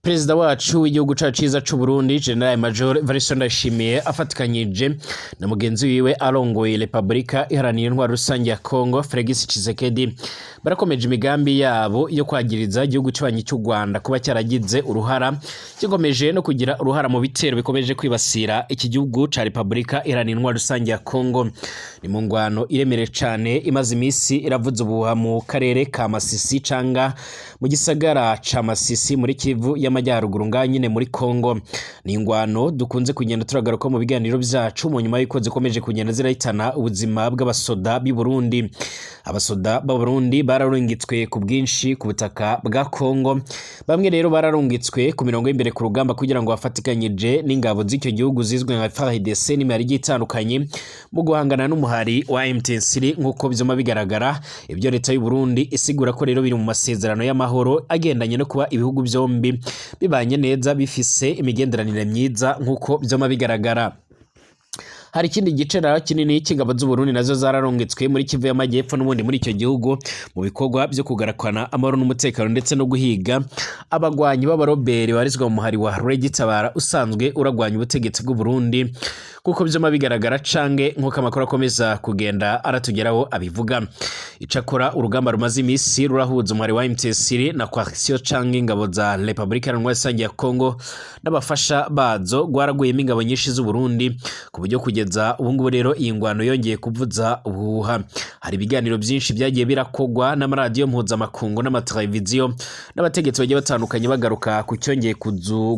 Perezida wacu w'igihugu ciza c'u Burundi General Major Evariste Ndayishimiye afatikanyije na mugenzi wiwe arongoye Republika Iharanira Intwaro Rusange ya Congo Félix Tshisekedi barakomeje imigambi yabo yo kwagiriza igihugu c'abanyi cy'u Rwanda kuba cyaragize uruhara kigomeje no kugira uruhara mu bitero bikomeje kwibasira iki gihugu ca Republika Iharanira Intwaro Rusange ya Congo. Ni mu ngwano iremere cane imaze imisi iravuza ubuha mu karere ka Masisi canga mu gisagara ca Masisi muri Kivu y'amajyaruguru nga nyine muri Congo. Ni ingwano dukunze kugenda turagaruka mu biganiro byacu mu nyuma y'uko zikomeje kugenda zirahitana ubuzima bw'abasoda b'i Burundi. Abasoda b'u Burundi bararungitswe ku bwinshi ku butaka bwa Congo, bamwe rero bararungitswe ku mirongo y'imbere ku rugamba kugira ngo bafatikanyije n'ingabo z'icyo gihugu zizwe nka FARDC n'imihari itandukanye mu guhangana n'umuhari wa M23 nk'uko bizoma bigaragara. Ibyo leta y'u Burundi isigura ko rero biri mu masezerano y'amahoro agendanye no kuba ibihugu byombi bibanye neza bifise imigenderanire myiza nk'uko bizoma bigaragara. Hari ikindi gice kinini cy'ingabo z'u Burundi nazo zararongetswe muri Kivu y'amajyepfo n'ubundi muri icyo gihugu mu bikorwa byo kugarakwana amahoro n'umutekano ndetse no guhiga abagwanyi b'abaroberi barizwa mu muhari wa Regitabara usanzwe uragwanya ubutegetsi bw'u Burundi kuko bizoma bigaragara cange nk'uko amakuru akomeza kugenda aratugeraho abivuga. Icakora urugamba rumaze imisi rurahuza umuhari wa M23 na coalition cange ingabo za Republika Iharanira Rusange ya Congo n'abafasha bazo rwaraguyemo ingabo nyinshi z'u Burundi ku buryo kugeza ubu ngubu rero iyi ngwano yongeye kuvuza ubuhuha. Hari ibiganiro byinshi byagiye birakogwa n'amaradiyo mpuzamakungu n'amateleviziyo n'abategetsi bagiye batandukanye bagaruka ku cyongeye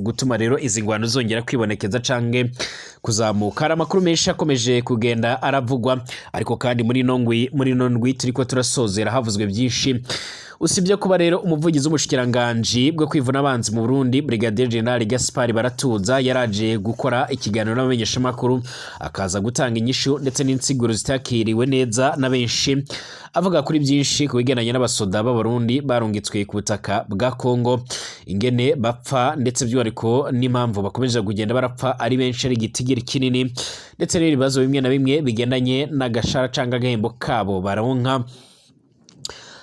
gutuma rero izi ngwano zongera kwibonekeza cange kuzamuka. Hari amakuru menshi akomeje kugenda aravugwa, ariko kandi muri nondwi turiko turasozera havuzwe byinshi. Usibye kuba rero umuvugizi w'umushikiranganji bwo kwivuna abanzi mu Burundi Brigadier General Gaspard Baratuza yaraje gukora ikiganiro n'abamenyeshamakuru akaza gutanga inyishu ndetse n'insiguro zitakiriwe neza na benshi, avuga kuri byinshi ku bigendanye n'abasoda b'Abarundi barungitswe ku butaka bwa Congo, ingene bapfa ndetse by'ariko n'impamvu bakomeje kugenda barapfa ari benshi ari gitigiri kinini, ndetse rero ibibazo bimwe na bimwe bigendanye n'agashara canga agahembo kabo baronka.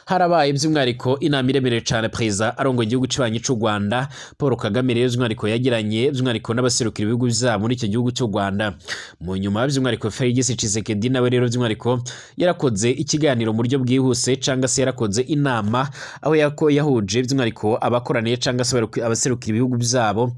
Harabaye by'umwariko inama iremere cyane Perezida arongo igihugu cy'abanyi cy'u Rwanda Paul Kagame rero by'umwariko yagiranye by'umwariko n'abaserukira ibihugu byabo muri icyo gihugu cy'u Rwanda. Mu nyuma by'umwariko Félix Tshisekedi nawe rero by'umwariko yarakoze ikiganiro mu buryo bwihuse canga se yarakoze inama aho yahuje by'umwariko abakoraniye canga se abaserukira ibihugu byabo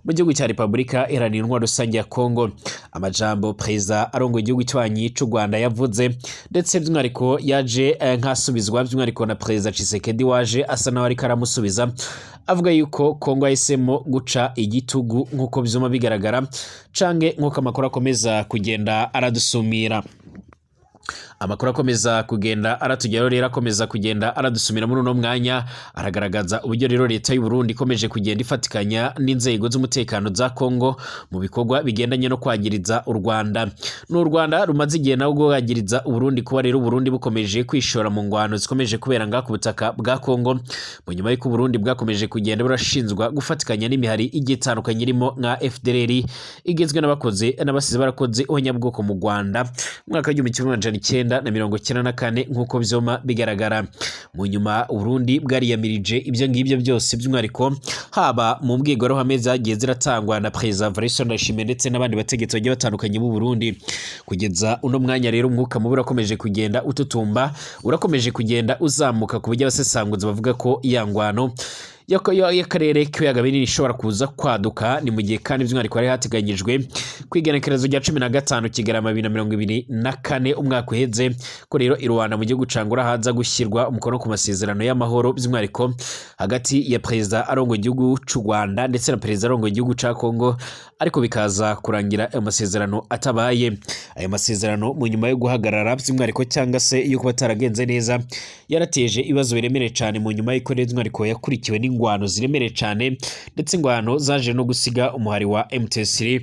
mu gihugu cya Republika Iharanira Intwaro Rusange ya Congo. Amajambo Perezida arongo igihugu cy'abanyi cy'u Rwanda yavuze ndetse by'umwariko yaje nkasubizwa by'umwariko na Perezida Tshisekedi waje asa naho ariko aramusubiza avuga yuko Congo yahisemo guca igitugu nk'uko bizoma bigaragara cange nk'uko amakuru akomeza kugenda aradusumira. Amakuru akomeza kugenda aratugeraho rero akomeza kugenda aradusumira muri uno mwanya aragaragaza uburyo rero leta y'u Burundi ikomeje kugenda ifatikanya n'inzego z'umutekano za Congo mu bikorwa bigendanye no kwagiriza u Rwanda. N'u Rwanda rumaze igihe nawo kwagiriza u Burundi kuba rero u Burundi bukomeje kwishora mu ngwano zikomeje kubera nga ku butaka bwa Congo, mu nyuma y'uko Burundi bwakomeje kugenda burashinzwa gufatikanya n'imihari igitandukanye irimo nka FDLR igizwe n'abakoze n'abasize barakoze ohanyabwoko mu Rwanda mwaka w'1994 nk'uko bizoma bigaragara. Mu nyuma Burundi bwariyamirije ibyo ngibyo byose by'umwariko haba mu mbwirwaruhame zagiye ziratangwa na Perezida Evariste Ndayishimiye ndetse n'abandi bategetsi bagiye batandukanye mu Burundi. Kugeza uno mwanya rero umwuka mubi urakomeje kugenda ututumba, urakomeje kugenda uzamuka ku buryo abasesanguzi bavuga ko iyangwano y'akarere k'ibiyaga binini ishobora kuza kwaduka. Ni mu gihe kandi by'umwariko hari hateganyijwe kwigenekerezo rya 15 Kigarama 2024 umwaka uheze ko rero i Rwanda mu gihugu cangura haza gushyirwa umukono ku masezerano y'amahoro by'umwariko hagati ya Perezida arongo igihugu cy'u Rwanda ndetse na Perezida arongo igihugu ca Congo, ariko bikaza kurangira ayo masezerano atabaye. Ayo masezerano mu nyuma yo guhagarara by'umwariko cyangwa se yuko bataragenze neza yarateje ibibazo biremere cyane mu nyuma y'iko rero by'umwariko yakurikiwe n'ingwano ziremere cyane ndetse ingwano zaje no gusiga umuhari wa M23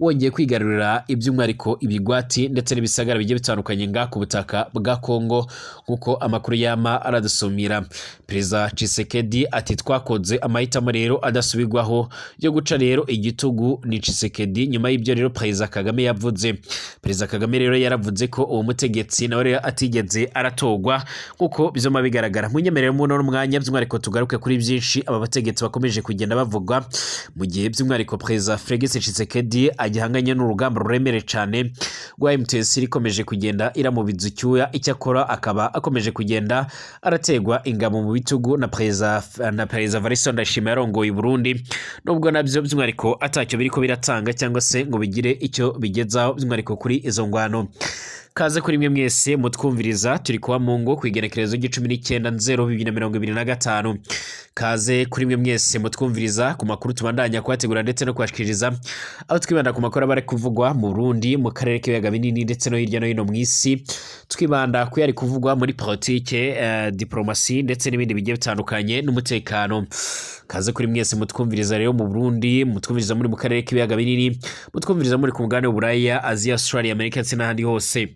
wongeye kwigarurira iby'umwihariko ibigwati ndetse n'ibisagara bigiye bitandukanye nga ku butaka bwa Kongo nkuko amakuru yama aradusumira. Perezida Tshisekedi ati twakoze amahitamo rero adasubirwaho yo guca rero igitugu ni Tshisekedi nyuma y'ibyo rero Perezida Kagame yavuze. Perezida Kagame rero yaravuze ko uwo mutegetsi nawe rero atigeze aratogwa nkuko bizoma bigaragara. Munyemerere mu mwanya by'umwihariko tugaruke kuri byinshi aba bategetsi bakomeje kugenda bavugwa mu gihe by'umwihariko Perezida Felix Tshisekedi agihanganye n'urugamba ruremere cyane rwa M23 ikomeje kugenda iramubiza icyuya. Icyakora akaba akomeje kugenda arategwa ingabo mu bitugu na Perezida Variston Ndayishimiye yarongoye Burundi, nubwo nabyo by'umwihariko atacyo biriko biratanga cyangwa se ngo bigire icyo bigezaho by'umwihariko kuri izo ngwano. Kaze kuri mwe mwese mutwumviriza, turi kuwa Mungu ku igenekerezo g'19/02/2025. Kaze kuri mwe mwese mutwumviriza ku makuru tubandanya kubategura ndetse no kwashikiriza, aho twibanda ku makuru abari kuvugwa mu Burundi, mu karere k'ibiyaga binini ndetse no hirya no hino mu isi. Twibanda ku yari kuvugwa muri politike, diplomasi ndetse n'ibindi bigiye bitandukanye n'umutekano. Kaze kuri mwese mutwumviriza rero mu Burundi, mutwumviriza muri mu karere k'ibiyaga binini, mutwumviriza muri ku mugabane w'Uburaya, Aziya, Australia, Amerika ndetse n'ahandi hose.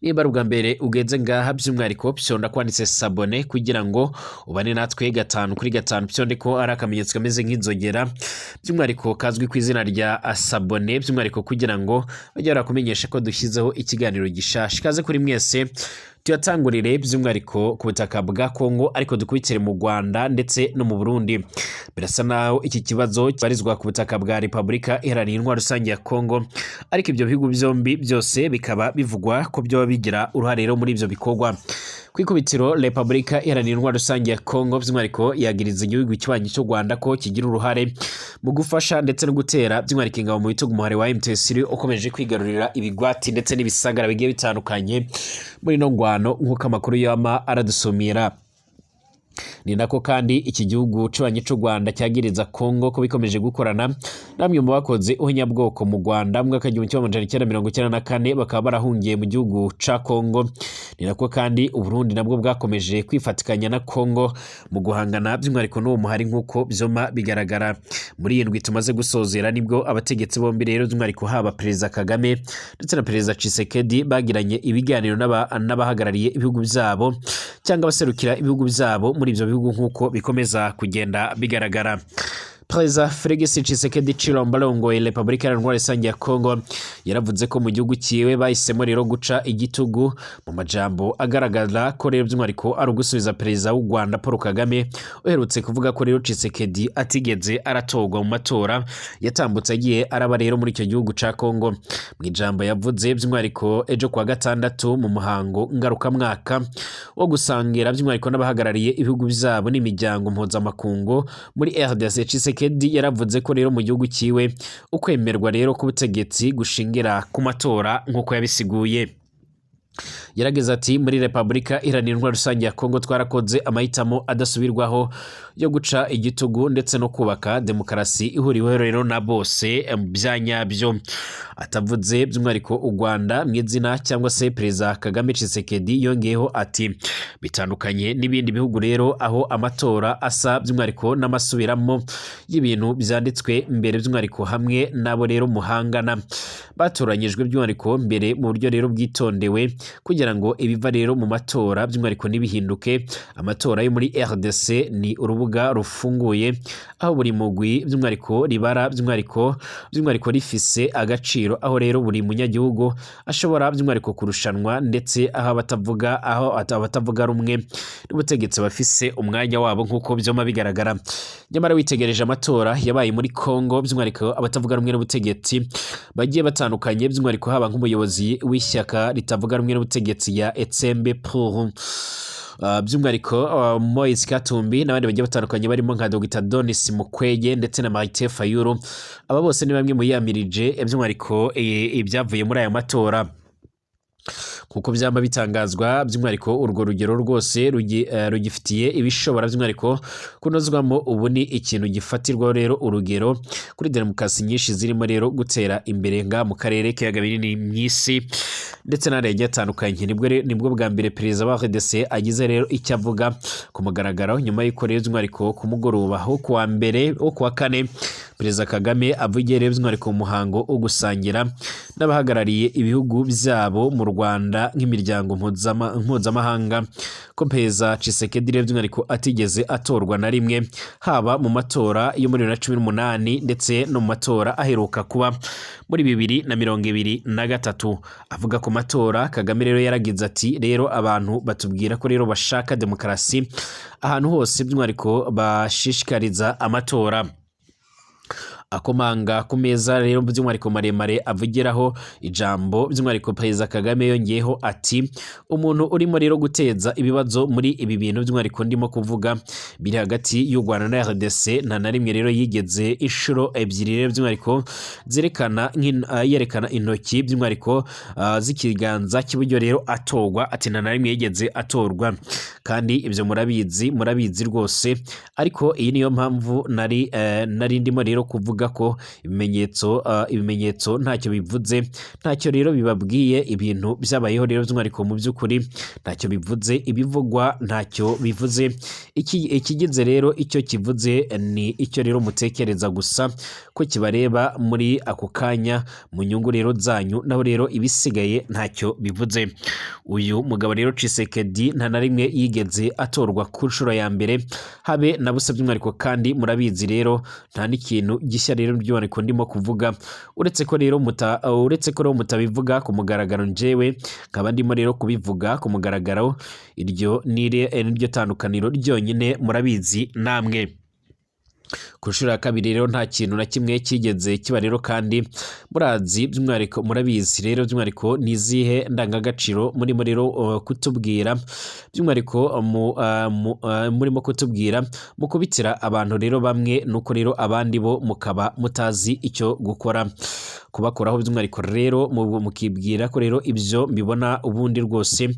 Niba ari ubwa mbere ugeze ngaha by'umwihariko pyonda kwanditse sabone kugira ngo ubane natwe 5/5 pyonde ko ari akamenyetso kameze nk'inzogera by'umwihariko kazwi ku izina rya sabone by'umwihariko kugira ngo bajye barakumenyesha ko dushyizeho ikiganiro gishasha. Kaze kuri mwese tuyatangurire by'umwihariko ku butaka bwa Kongo ariko dukubitire mu Rwanda ndetse no mu Burundi. Birasa naho iki kibazo kibarizwa ku butaka bwa Repubulika Iharanira Intwaro Rusange ya Kongo, ariko ibyo bihugu byombi byose bikaba bivugwa ko byo bigira uruhare rero muri ibyo bikorwa. Kwikubitiro Repubulika Iharanira Intwaro Rusange ya Kongo by'umwihariko yagiriza igihugu kibanyi cy'u Rwanda ko kigira uruhare mu gufasha ndetse no gutera by'umwihariko ingabo mu bitugu umuhare wa M23 ukomeje kwigarurira ibigwati ndetse n'ibisagara bigiye bitandukanye muri no ngwano nk'uko amakuru yama aradusumira. Ni nako kandi iki gihugu cy'ubanyi cy'u Rwanda cyagiriza Kongo ko bikomeje gukorana namwe mu bakoze ubunyabwoko mu Rwanda mu mwaka w'1994 bakaba barahungiye mu gihugu ca Kongo. Ni nako kandi Uburundi nabwo bwakomeje kwifatikanya na Kongo mu guhangana by'umwihariko n'uwo muhari nk'uko byoma bigaragara. Muri indwi tumaze gusozera nibwo abategetsi bombi rero by'umwihariko haba Perezida Kagame ndetse na Perezida Tshisekedi bagiranye ibiganiro n'abahagarariye ibihugu byabo cyangwa abaserukira ibihugu byabo muri ibyo bihugu nk'uko bikomeza kugenda bigaragara. Perezida Felix Tshisekedi Tshilombo arongoye Repubulika Iharanira Intwaro Rusange ya Kongo yaravuze ko mu gihugu cyiwe bahisemo rero guca igitugu mu majambo agaragara ko rero by'umwihariko ari ugusubiza Perezida w'u Rwanda Paul Kagame uherutse kuvuga ko rero Tshisekedi atigeze aratorwa mu matora yatambutse agiye araba rero muri icyo gihugu ca Kongo. Mu ijambo yavuze by'umwihariko ejo kuwa gatandatu mu muhango ngarukamwaka wo gusangira by'umwihariko n'abahagarariye ibihugu byabo n'imiryango mpuzamakungu muri RDC, Tshisekedi yaravuze ko rero mu gihugu cyiwe ukwemerwa rero ku butegetsi gushingira ku matora nk'uko yabisiguye. Yarageze ati muri Repubulika Iharanira Intwaro Rusange ya Kongo twarakoze amahitamo adasubirwaho yo guca igitugu ndetse no kubaka demokarasi ihuriweho rero na bose byanyabyo. Atavuze by'umwihariko u Rwanda mu izina cyangwa se Perezida Kagame Tshisekedi yongeyeho ati bitandukanye n'ibindi bihugu rero aho amatora asa by'umwihariko n'amasubiramo y'ibintu byanditswe mbere by'umwihariko hamwe nabo rero muhangana batoranyijwe by'umwihariko mbere mu buryo rero bwitondewe kugira ngo ibiva rero mu matora by'umwihariko nibihinduke. Amatora yo muri RDC ni urubuga rufunguye aho buri mugwi by'umwihariko ribara by'umwihariko rifise agaciro, aho rero buri munyagihugu ashobora by'umwihariko kurushanwa ndetse aho abatavuga rumwe n'ubutegetsi bafise umwanya wabo nk'uko byoma bigaragara. Nyamara witegereje amatora yabaye muri Kongo by'umwihariko abatavuga rumwe n'ubutegetsi bagiye batandukanye by'umwihariko haba nk'umuyobozi w'ishyaka ritavuga rumwe n'ubutegetsi ya Etsembe pour by'umwihariko Moise Katumbi n'abandi bagiye batandukanye barimo nka Dr Denis Mukwege ndetse na Martin Fayulu. Aba bose ni bamwe mu yamirije by'umwihariko ibyavuye muri aya matora. Kuko byamba bitangazwa by'umwihariko urwo rugero rwose rugifitiye ibishobora by'umwihariko kunozwamo ubu ni ikintu gifatirwa rero urugero kuri demokarasi nyinshi zirimo rero gutera imbere nga mu karere k'ibiyaga binini mw'isi ndetse n'ahandi atandukanye. Nibwo bwa mbere Perezida wa RDC agize rero icyo avuga ku mugaragaro nyuma y'uko rero by'umwihariko ku mugoroba ho kuwa kane Perezida Kagame avugiye rero by'umwihariko mu muhango wo gusangira n'abahagarariye ibihugu byabo mu Rwanda nk'imiryango mpuzamahanga ko Perezida Tshisekedi rero by'umwihariko atigeze atorwa na rimwe haba mu matora yo muri 2018 ndetse no mu matora aheruka kuba muri 2023. Avuga ku matora, Kagame rero yaragize ati rero abantu batubwira ko rero bashaka demokarasi ahantu hose by'umwihariko bashishikariza amatora. Akomanga ku meza rero by'umwihariko maremare avugiraho ijambo by'umwihariko Perezida Kagame yongeyeho ati umuntu urimo rero guteza ibibazo muri ibi bintu by'umwihariko ndimo kuvuga biri hagati y'u Rwanda na RDC nta na rimwe rero yigeze inshuro ebyiri rero by'umwihariko yerekana intoki by'umwihariko z'ikiganza cy'iburyo rero atorwa, ati nta na rimwe yigeze atorwa kandi ibyo murabizi rwose. Ariko iyi niyo mpamvu nari ndimo rero kuvuga ko ibimenyetso ntacyo bivuze, ntacyo rero bibabwiye, ibintu byabayeho rero by'umwihariko mu by'ukuri ntacyo bivuze, ibivugwa ntacyo bivuze, ikigize rero icyo kivuze ni icyo rero mutekereza gusa ko kibareba muri ako kanya mu nyungu rero zanyu, naho rero ibisigaye ntacyo bivuze. Uyu mugabo rero Tshisekedi nta na rimwe yigeze atorwa ku nshuro ya mbere habe na busa by'umwihariko, kandi murabizi rero nta n'ikintu gishya rero by'umwihariko ndimo kuvuga, uretse ko rero mutabivuga ku mugaragaro, njyewe nkaba ndimo rero kubivuga ku mugaragaro. Iryo niryo tandukaniro ryonyine, murabizi namwe. Ku nshuro ya kabiri rero nta kintu na kimwe kigeze kiba rero, kandi murabizi rero by'umwihariko nizihe ndangagaciro murimo rero kutubwira by'umwihariko murimo kutubwira mu kubitira abantu rero bamwe, nuko rero abandi bo mukaba mutazi icyo gukora kubakoraho by'umwihariko rero mukibwira ko rero ibyo mbibona ubundi rwose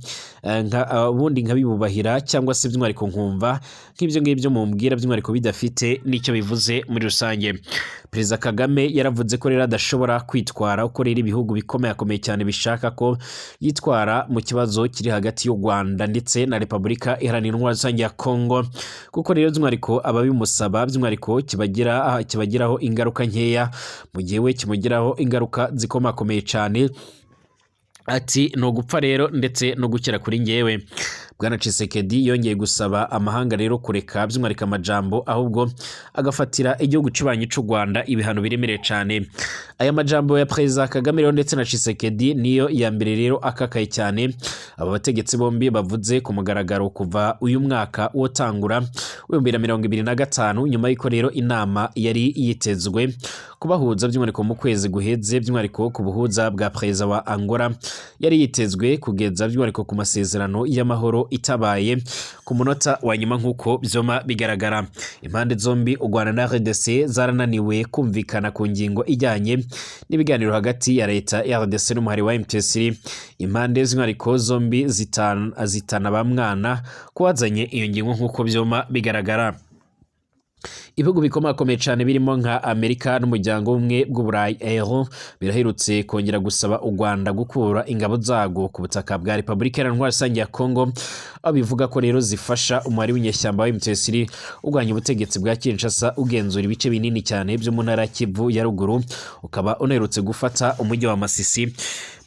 ubundi nkabibubahira, cyangwa se by'umwihariko nkumva nk'ibyo ngibyo mumbwira by'umwihariko bidafite n'icyo bivuze muri rusange. Perezida Kagame yaravuze ko rero adashobora kwitwara uko rero ibihugu bikomeye cyane bishaka ko yitwara mu kibazo kiri hagati y'u Rwanda ndetse na Repubulika Iharanira Intwaro Rusange ya Kongo, kuko rero by'umwihariko ababimusaba by'umwihariko kibagiraho ingaruka nkeya, mu gihe we kimugiraho ingaruka zikomakomeye cyane. Ati no gupfa rero ndetse no gukira kuri ngewe. Bwana Tshisekedi yongeye gusaba amahanga rero kureka by'umwihariko amajambo, ahubwo agafatira igihugu cy'ubanyi cy'u Rwanda ibihano biremereye cyane. Aya majambo ya Perezida Kagame rero ndetse na Tshisekedi niyo ya mbere rero akakaye cyane aba bategetsi bombi bavuze ku mugaragaro kuva uyu mwaka wotangura 2025, nyuma y'uko rero inama yari yitezwe kubahuza by'umwihariko mu kwezi guheze by'umwihariko ku buhuza bwa Perezida wa Angola yari yitezwe kugeza by'umwihariko ku masezerano y'amahoro itabaye ku munota wa nyuma nk'uko byoma bigaragara. Impande zombi u Rwanda na RDC zarananiwe kumvikana ku ngingo ijyanye n'ibiganiro hagati ya leta ya RDC n'umuhari wa M23. Impande z'umwihariko zombi zitana bamwana kuwazanye iyo ngingo nk'uko byoma bigaragara. Ibihugu bikomakomeye cyane birimo nka Amerika n'umuryango umwe bw'Uburayi EU biraherutse kongera gusaba u Rwanda gukura ingabo zago ku butaka bwa Repubulika Iharanira Intwaro Rusange ya Kongo, aho bivuga ko rero zifasha umubare w'inyeshyamba wa M23 urwanya ubutegetsi bwa Kinshasa ugenzura ibice binini cyane byo mu ntara Kivu ya ruguru, ukaba unaherutse gufata umujyi wa Masisi.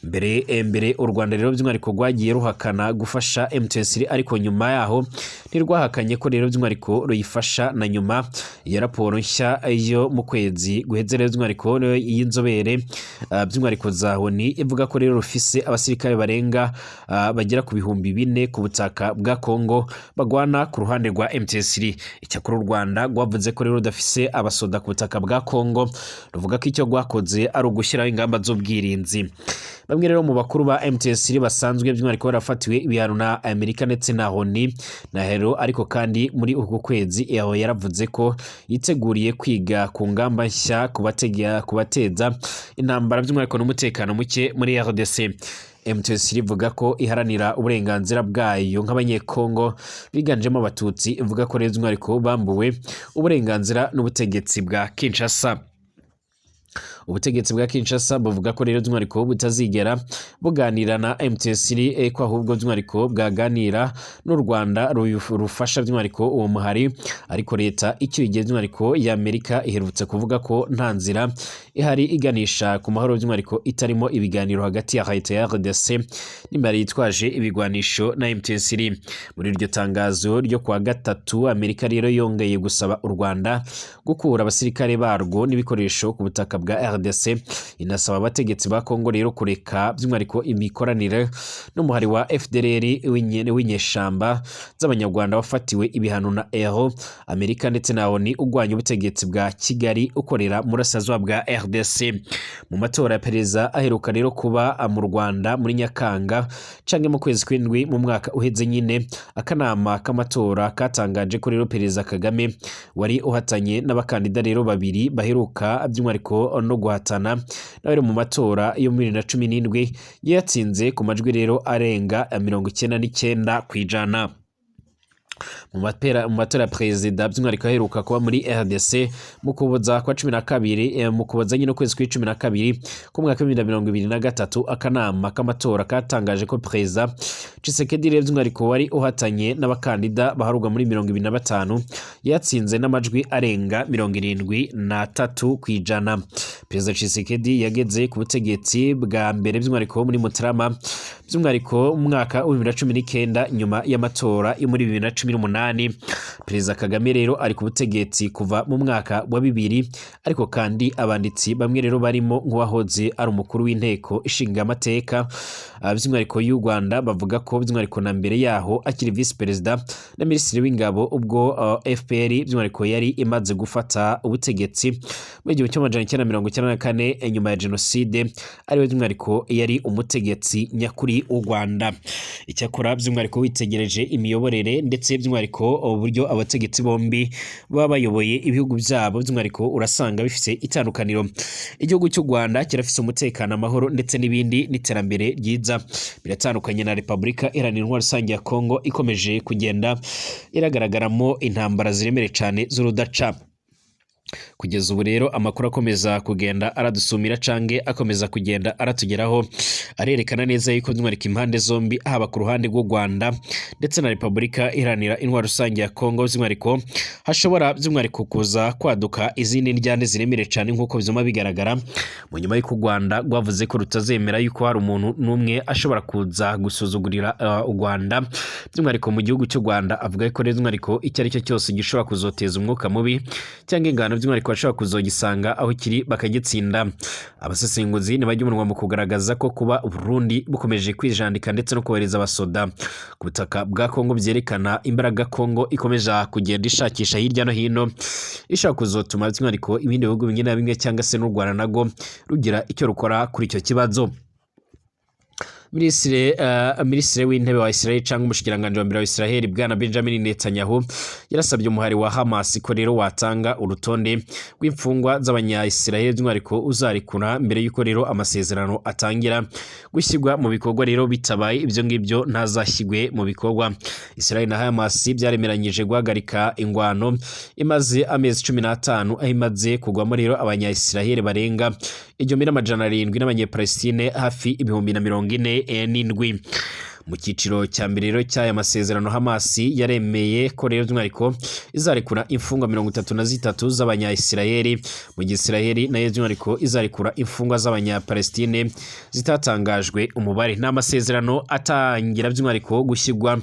Mbere u Rwanda rero by'umwihariko rwagiye ruhakana gufasha M23, ariko nyuma yaho ntirwahakanye ko rero by'umwihariko ruyifasha, na nyuma ya raporo nshya yo mu kwezi guheze rero by'umwihariko y'inzobere by'umwihariko za ONU ivuga ko rero rufise abasirikare barenga bagera ku 4,000 ku butaka bwa Kongo bagwana ku ruhande rwa M23. Icyakora u Rwanda rwavuze ko rero rudafise abasoda ku butaka bwa Kongo, ruvuga ko icyo rwakoze ari ugushyiraho ingamba z'ubwirinzi. Bamwe rero mu bakuru ba M23 basanzwe by'umwihariko barafatiwe ibihano na Amerika ndetse na ONU na Hero, ariko kandi muri uku kwezi EAO yaravuze ko yiteguriye kwiga ku ngamba nshya kubateza intambara by'umwihariko n'umutekano muke muri RDC. M23 ivuga ko iharanira uburenganzira bwayo nk'abanyekongo biganjemo abatutsi, ivuga ko rero by'umwihariko bambuwe uburenganzira n'ubutegetsi bwa Kinshasa. ubutegetsi bwa Kinshasa buvuga ko rero by'umwihariko butazigera buganira na M23 ko ahubwo by'umwihariko bwaganira n'u Rwanda rufasha by'umwihariko uwo muhari, ariko leta icyo igihe by'umwihariko y'Amerika iherutse kuvuga ko nta nzira ihari iganisha ku mahoro by'umwihariko itarimo ibiganiro hagati ya leta ya RDC n'imari yitwaje ibigwanisho na M23. Muri iryo tangazo ryo kuwa gatatu, Amerika rero yongeye gusaba u Rwanda gukura abasirikare barwo n'ibikoresho ku butaka bwa RDC, inasaba abategetsi ba Kongo rero kureka by'umwihariko imikoranire n'umuhari wa FDLR w'inyeshamba z'abanyarwanda wafatiwe ibihano na EAO, Amerika ndetse na ONU ugwanya ubutegetsi bwa Kigali ukorera mu burasirazuba bwa RDC. Mu matora ya perezida aheruka rero kuba mu Rwanda muri Nyakanga canke mu kwezi kw'indwi mu mwaka uheze nyine, akanama k'amatora katangaje ko rero perezida Kagame wari uhatanye n'abakandida rero babiri baheruka by'umwihariko no guhatana nawe mu matora yo muri 2017 yatsinze ku majwi rero arenga 99%. Mu matora ya perezida by'umwihariko aheruka kuba muri RDC mu kuboza kwa 12 mu kuboza nyine kwezi kwa 12 ku mwaka wa 2023, akanama k'amatora katangaje ko perezida Tshisekedi rero by'umwihariko wari uhatanye n'abakandida baharugwa muri 25 yatsinze n'amajwi arenga 73%. Perezida Tshisekedi yageze ku butegetsi bwa mbere by'umwihariko muri Mutarama by'umwihariko mu mwaka wa 2019 nyuma y'amatora yo muri 2018. Perezida Kagame rero ari ku butegetsi kuva mu mwaka wa 2000, ariko kandi abanditsi bamwe rero barimo nk'uwahoze ari umukuru w'inteko ishinga amateka by'umwihariko y'u Rwanda bavuga ko by'umwihariko na mbere yaho akiri vice perezida na minisitiri w'ingabo ubwo FPR by'umwihariko yari imaze gufata ubutegetsi mu 1994 nyuma ya jenoside, ariwe by'umwihariko yari umutegetsi nyakuri w'u Rwanda. Icyakora by'umwihariko witegereje imiyoborere ndetse by'umwihariko uburyo abategetsi bombi baba bayoboye ibihugu byabo by'umwihariko urasanga bifite itandukaniro. Igihugu cy'u Rwanda kirafite umutekano, amahoro ndetse n'ibindi n'iterambere ryiza, biratandukanye na Repubulika Iharanira Intwaro Rusange ya Kongo ikomeje kugenda iragaragaramo intambara ziremere cyane z'urudaca. Kugeza ubu rero amakuru akomeza kugenda aradusumira cange akomeza kugenda aratugeraho arerekana neza yuko by'umwihariko impande zombi haba ku ruhande rw'u Rwanda ndetse na Repubulika Iharanira Intwaro Rusange ya Kongo by'umwihariko hashobora by'umwihariko kuza kwaduka izindi njyane ziremere cyane nk'uko bizoma bigaragara mu nyuma y'uko u Rwanda rwavuze ko rutazemera yuko hari umuntu n'umwe ashobora kuza gusuzugurira u Rwanda by'umwihariko mu gihugu cy'u Rwanda, avuga ko rero by'umwihariko icyo ari cyo cyose gishobora kuzoteza umwuka mubi cyangwa ingano by'umwihariko bashobora kuzogisanga aho kiri bakagitsinda. Abasesenguzi ntibajya umunwa mu kugaragaza ko kuba Burundi bukomeje kwijandika ndetse no kohereza abasoda ku butaka bwa Kongo byerekana imbaraga Kongo ikomeje kugenda ishakisha hirya no hino, ishaka kuzotuma by'umwihariko ibindi bihugu bimwe na bimwe cyangwa se n'u Rwanda nago rugira icyo rukora kuri icyo kibazo. Minisitiri w'intebe wa Israel cyangwa umushikiranganje wa mbere wa Israel bwana Benjamin Netanyahu yarasabye umuhari wa Hamas ko rero watanga urutonde rw'imfungwa z'abanya-Israel by'umwihariko uzarikuna mbere y'uko rero amasezerano atangira gushyirwa mu bikorwa, rero bitabaye ibyo ngibyo ntazashyigwe mu bikorwa. Israel na Hamas byaremeranyije guhagarika ingwano imaze amezi 15 aho imaze kugwamo rero abanya-Israel barenga 1,700 n'abanye-Palestine hafi 1,047. Mu cyiciro cya mbere rero cy'aya masezerano Hamas yaremeye ko rero by'umwihariko izarekura imfungwa 33 z'abanya-Israel, mu gihe Israel nayo by'umwihariko izarekura imfungwa z'abanya-Palestine zitatangajwe umubare. Nta masezerano atangira by'umwihariko gushyirwa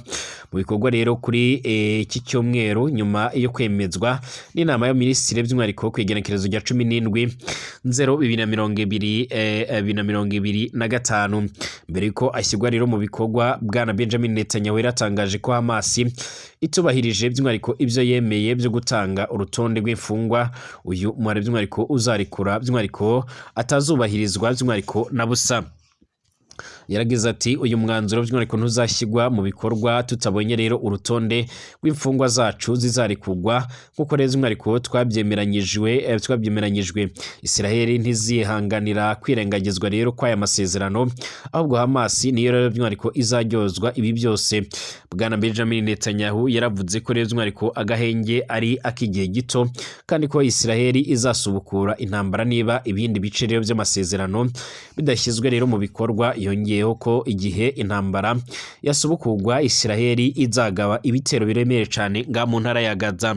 mu bikorwa rero kuri iki cyumweru nyuma yo kwemezwa n'inama ya minisitiri by'umwihariko ku igenekerezo rya 17/02/2025 mbere yuko ashyirwa rero mu bikorwa. Bwana Benjamin Netanyahu yaratangaje ko Hamas itubahirije by'umwihariko ibyo yemeye byo gutanga urutonde rw'imfungwa uyu mwari by'umwihariko uzarikura by'umwihariko atazubahirizwa by'umwihariko na busa. yaragize ati uyu mwanzuro by'umwihariko ntuzashyirwa mu bikorwa tutabonye rero urutonde rw'imfungwa zacu zizarikugwa nk'uko rero by'umwihariko twabyemeranyijwe Israel ntizihanganira kwirengagizwa rero kw'aya masezerano ahubwo Hamas niyo rero by'umwihariko izaryozwa ibi byose. Bwana Benjamin Netanyahu yaravuze ko rero by'umwihariko agahenge ari akigihe gito kandi ko Israel izasubukura intambara niba ibindi bice rero by'amasezerano bidashyizwe rero mu bikorwa. Yongeyeho ko igihe intambara yasubukurwa Israel izagaba ibitero biremere cyane nga mu ntara ya Gaza.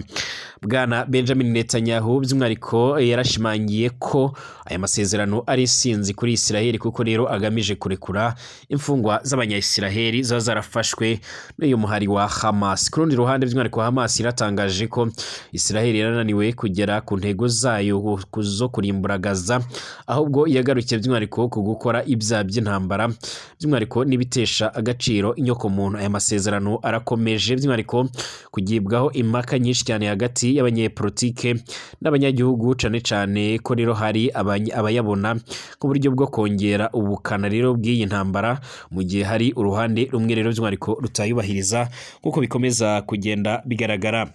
Bwana Benjamin Netanyahu by'umwihariko yarashimangiye ko aya masezerano ari isinzi kuri Israel kuko rero agamije kurekura imfungwa z'abanya-Israel ziba zarafashwe n'uyu muhari wa Hamas. Ku rundi ruhande by'umwihariko Hamas iratangaje ko Israel yarananiwe kugera ku ntego zayo zo kurimbura Gaza ahubwo yagarukiye by'umwihariko ku gukora ibyaha by'intambara by'umwihariko n'ibitesha agaciro inyoko muntu. Aya masezerano arakomeje by'umwihariko kugibwaho impaka nyinshi cyane hagati y'abanyepolitike n'abanyagihugu cyane ko rero hari abayabona nk'uburyo bwo kongera ubukana rero bw'iyi ntambara mu gihe hari uruhande rumwe rero by'umwihariko rutayubahiriza nk'uko bikomeza kugenda bigaragara.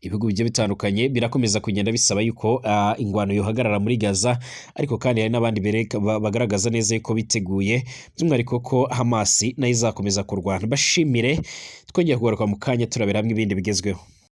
Ibihugu bigiye bitandukanye birakomeza kugenda bisaba yuko ingwano yohagarara muri Gaza, ariko kandi hari n'abandi bagaragaza neza ko biteguye by'umwihariko ko Hamas nayo izakomeza kurwana. Bashimire, twongeye kugaruka mu kanya turabera hamwe ibindi bigezweho.